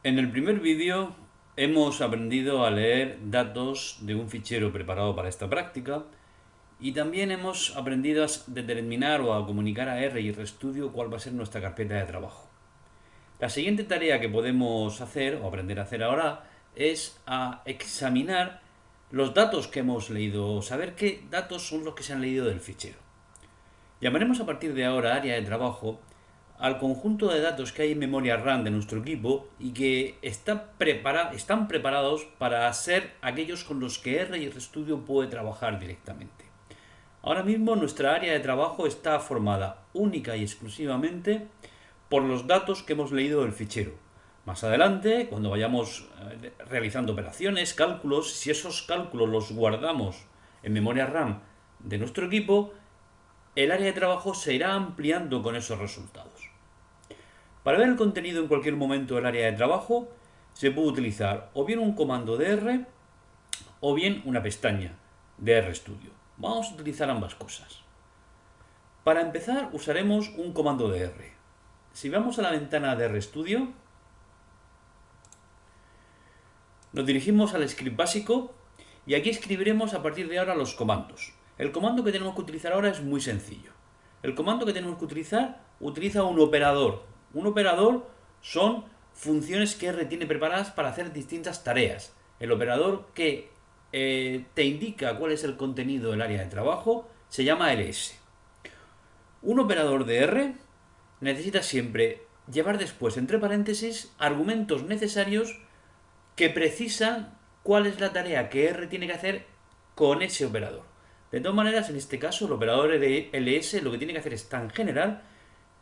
En el primer vídeo hemos aprendido a leer datos de un fichero preparado para esta práctica y también hemos aprendido a determinar o a comunicar a R y RStudio cuál va a ser nuestra carpeta de trabajo. La siguiente tarea que podemos hacer o aprender a hacer ahora es a examinar los datos que hemos leído, saber qué datos son los que se han leído del fichero. Llamaremos a partir de ahora área de trabajo al conjunto de datos que hay en memoria RAM de nuestro equipo y que están preparados para ser aquellos con los que R y RStudio puede trabajar directamente. Ahora mismo nuestra área de trabajo está formada única y exclusivamente por los datos que hemos leído del fichero. Más adelante, cuando vayamos realizando operaciones, cálculos, si esos cálculos los guardamos en memoria RAM de nuestro equipo, el área de trabajo se irá ampliando con esos resultados. Para ver el contenido en cualquier momento del área de trabajo, se puede utilizar o bien un comando de R o bien una pestaña de RStudio. Vamos a utilizar ambas cosas. Para empezar, usaremos un comando de R. Si vamos a la ventana de RStudio, nos dirigimos al script básico y aquí escribiremos a partir de ahora los comandos. El comando que tenemos que utilizar ahora es muy sencillo. El comando que tenemos que utilizar utiliza un operador. Un operador son funciones que R tiene preparadas para hacer distintas tareas. El operador que te indica cuál es el contenido del área de trabajo se llama ls. Un operador de R necesita siempre llevar después, entre paréntesis, argumentos necesarios que precisan cuál es la tarea que R tiene que hacer con ese operador. De todas maneras, en este caso, el operador ls lo que tiene que hacer es tan general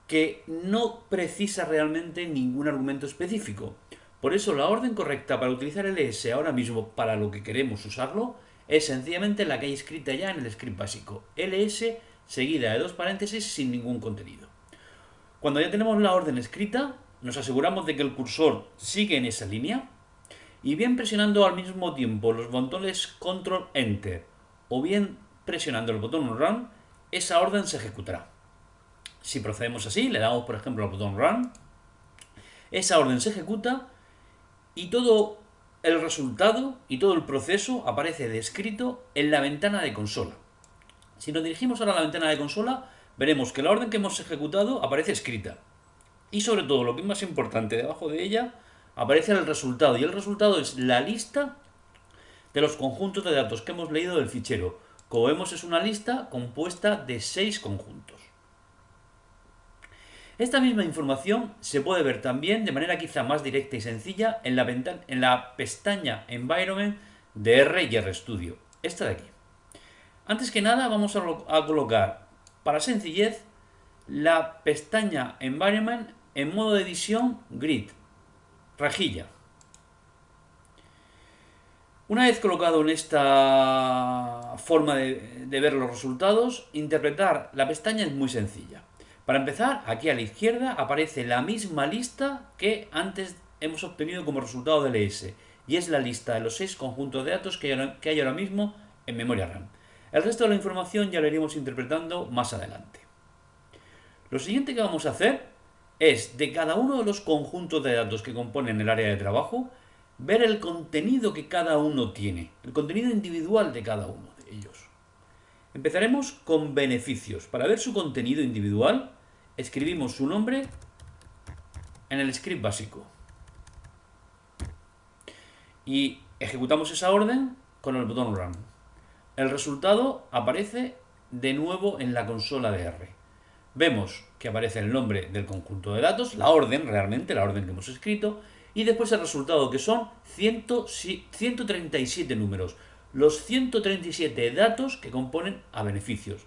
que no precisa realmente ningún argumento específico. Por eso la orden correcta para utilizar ls ahora mismo para lo que queremos usarlo es sencillamente la que hay escrita ya en el script básico. ls seguida de dos paréntesis sin ningún contenido. Cuando ya tenemos la orden escrita, nos aseguramos de que el cursor sigue en esa línea y bien presionando al mismo tiempo los botones Control Enter o bien presionando el botón Run, esa orden se ejecutará. Si procedemos así, le damos por ejemplo al botón Run, esa orden se ejecuta y todo el resultado y todo el proceso aparece descrito en la ventana de consola. Si nos dirigimos ahora a la ventana de consola, veremos que la orden que hemos ejecutado aparece escrita. Y sobre todo, lo que es más importante, debajo de ella aparece el resultado. Y el resultado es la lista de los conjuntos de datos que hemos leído del fichero. Como vemos, es una lista compuesta de 6 conjuntos. Esta misma información se puede ver también de manera quizá más directa y sencilla en la pestaña Environment de R y RStudio. Esta de aquí. Antes que nada vamos a colocar, para sencillez, la pestaña Environment en modo de edición Grid, rejilla. Una vez colocado en esta forma de ver los resultados, interpretar la pestaña es muy sencilla. Para empezar, aquí a la izquierda aparece la misma lista que antes hemos obtenido como resultado del ls, y es la lista de los 6 conjuntos de datos que hay ahora mismo en memoria RAM. El resto de la información ya lo iremos interpretando más adelante. Lo siguiente que vamos a hacer es, de cada uno de los conjuntos de datos que componen el área de trabajo, ver el contenido que cada uno tiene, el contenido individual de cada uno de ellos. Empezaremos con beneficios. Para ver su contenido individual, escribimos su nombre en el script básico y ejecutamos esa orden con el botón Run. El resultado aparece de nuevo en la consola de R. Vemos que aparece el nombre del conjunto de datos, la orden realmente, la orden que hemos escrito, y después el resultado, que son 137 números, los 137 datos que componen a beneficios.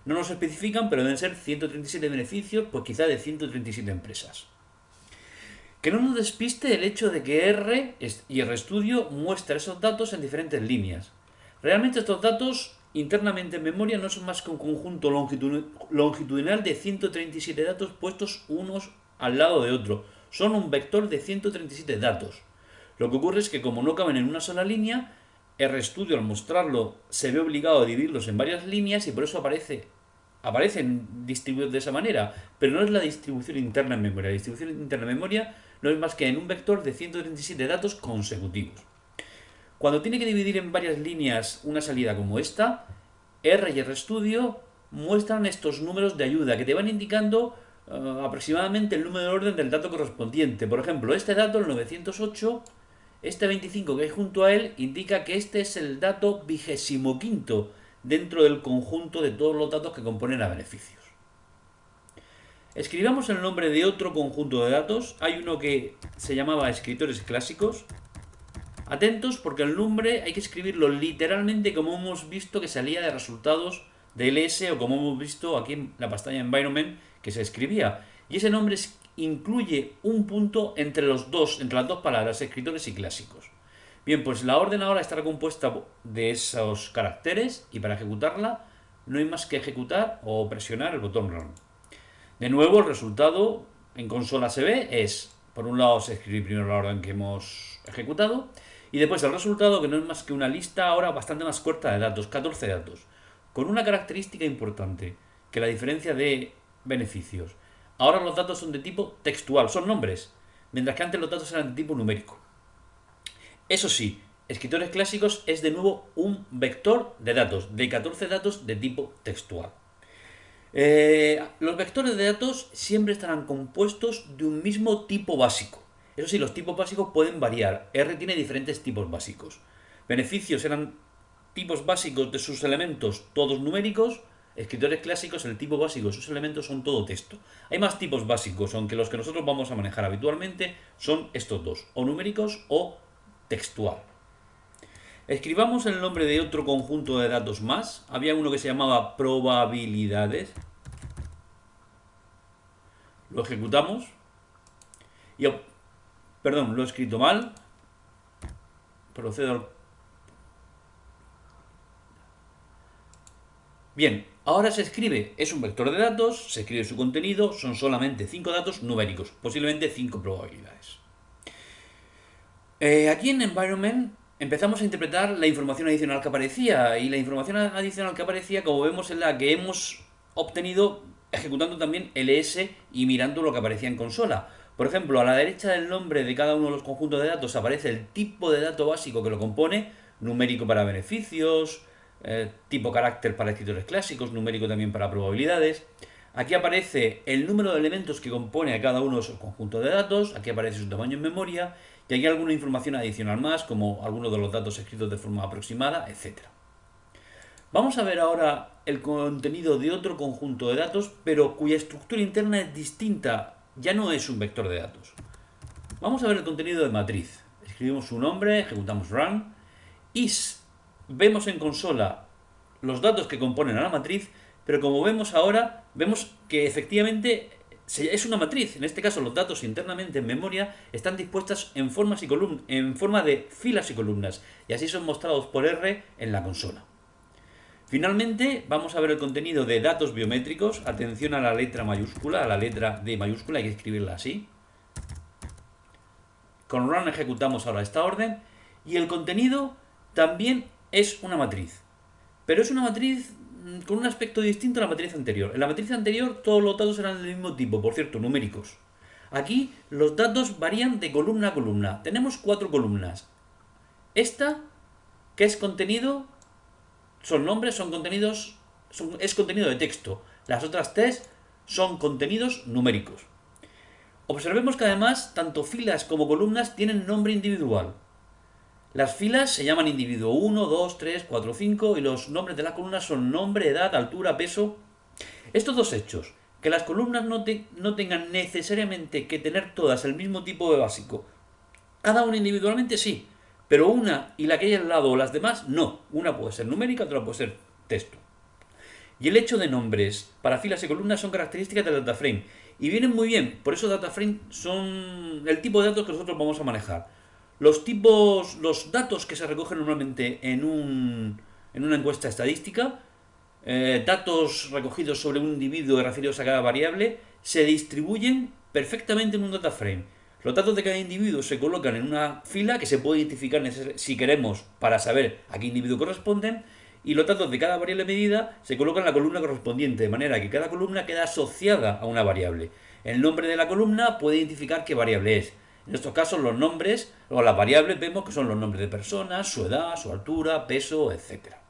No nos especifican, pero deben ser 137 beneficios, pues quizá de 137 empresas. Que no nos despiste el hecho de que R y RStudio muestra esos datos en diferentes líneas. Realmente estos datos internamente en memoria no son más que un conjunto longitudinal de 137 datos puestos unos al lado de otro. Son un vector de 137 datos. Lo que ocurre es que como no caben en una sola línea, RStudio al mostrarlo se ve obligado a dividirlos en varias líneas y por eso aparecen distribuidos de esa manera, pero no es la distribución interna en memoria. La distribución interna en memoria no es más que en un vector de 137 datos consecutivos. Cuando tiene que dividir en varias líneas una salida como esta, R y RStudio muestran estos números de ayuda que te van indicando aproximadamente el número de orden del dato correspondiente. Por ejemplo, este dato, el 908, este 25 que hay junto a él, indica que este es el dato 25º dentro del conjunto de todos los datos que componen a beneficios. Escribamos el nombre de otro conjunto de datos. Hay uno que se llamaba escritores clásicos. Atentos porque el nombre hay que escribirlo literalmente como hemos visto que salía de resultados de ls o como hemos visto aquí en la pestaña Environment que se escribía. Y ese nombre incluye un punto entre las dos palabras, escritores y clásicos. Bien, pues la orden ahora estará compuesta de esos caracteres y para ejecutarla no hay más que ejecutar o presionar el botón Run. De nuevo, el resultado en consola se ve es, por un lado se escribe primero la orden que hemos ejecutado y después el resultado, que no es más que una lista ahora bastante más corta de datos, 14 datos, con una característica importante, que la diferencia de beneficios. Ahora los datos son de tipo textual, son nombres, mientras que antes los datos eran de tipo numérico. Eso sí, escritores clásicos es de nuevo un vector de datos, de 14 datos de tipo textual. Los vectores de datos siempre estarán compuestos de un mismo tipo básico. Eso sí, los tipos básicos pueden variar. R tiene diferentes tipos básicos. Beneficios eran tipos básicos de sus elementos, todos numéricos. Escritores clásicos, el tipo básico de sus elementos son todo texto. Hay más tipos básicos, aunque los que nosotros vamos a manejar habitualmente son estos dos, o numéricos o textual. Escribamos el nombre de otro conjunto de datos más. Había uno que se llamaba probabilidades. Lo ejecutamos. Y, perdón, lo he escrito mal. Procedo al... Bien, ahora se escribe, es un vector de datos, se escribe su contenido, son solamente 5 datos numéricos, posiblemente 5 probabilidades. Aquí en Environment empezamos a interpretar la información adicional que aparecía, y la información adicional que aparecía, como vemos, es la que hemos obtenido ejecutando también ls y mirando lo que aparecía en consola. Por ejemplo, a la derecha del nombre de cada uno de los conjuntos de datos aparece el tipo de dato básico que lo compone, numérico para beneficios, tipo carácter para escritores clásicos, numérico también para probabilidades. Aquí aparece el número de elementos que compone a cada uno de esos conjuntos de datos, aquí aparece su tamaño en memoria, y aquí alguna información adicional más, como algunos de los datos escritos de forma aproximada, etc. Vamos a ver ahora el contenido de otro conjunto de datos, pero cuya estructura interna es distinta, ya no es un vector de datos. Vamos a ver el contenido de matriz. Escribimos su nombre, ejecutamos run, y vemos en consola los datos que componen a la matriz, pero como vemos ahora, vemos que efectivamente es una matriz. En este caso, los datos internamente en memoria están dispuestos en forma de filas y columnas, y así son mostrados por R en la consola. Finalmente, vamos a ver el contenido de datos biométricos. Atención a la letra mayúscula, a la letra D mayúscula, hay que escribirla así. Con run ejecutamos ahora esta orden, y el contenido también es una matriz. Pero es una matriz con un aspecto distinto a la matriz anterior. En la matriz anterior todos los datos eran del mismo tipo, por cierto, numéricos. Aquí los datos varían de columna a columna. Tenemos 4 columnas. Esta, que es contenido, son nombres, son contenidos, es contenido de texto. Las otras 3 son contenidos numéricos. Observemos que además tanto filas como columnas tienen nombre individual. Las filas se llaman individuo 1, 2, 3, 4, 5 y los nombres de las columnas son nombre, edad, altura, peso. Estos dos hechos, que las columnas no tengan necesariamente que tener todas el mismo tipo de básico, cada una individualmente sí, pero una y la que hay al lado o las demás no. Una puede ser numérica, otra puede ser texto. Y el hecho de nombres para filas y columnas son características del dataframe y vienen muy bien, por eso dataframe son el tipo de datos que nosotros vamos a manejar. Los datos que se recogen normalmente en una encuesta estadística, datos recogidos sobre un individuo referidos a cada variable, se distribuyen perfectamente en un data frame. Los datos de cada individuo se colocan en una fila que se puede identificar si queremos para saber a qué individuo corresponden, y los datos de cada variable medida se colocan en la columna correspondiente, de manera que cada columna queda asociada a una variable. El nombre de la columna puede identificar qué variable es. En estos casos los nombres o las variables vemos que son los nombres de personas, su edad, su altura, peso, etc.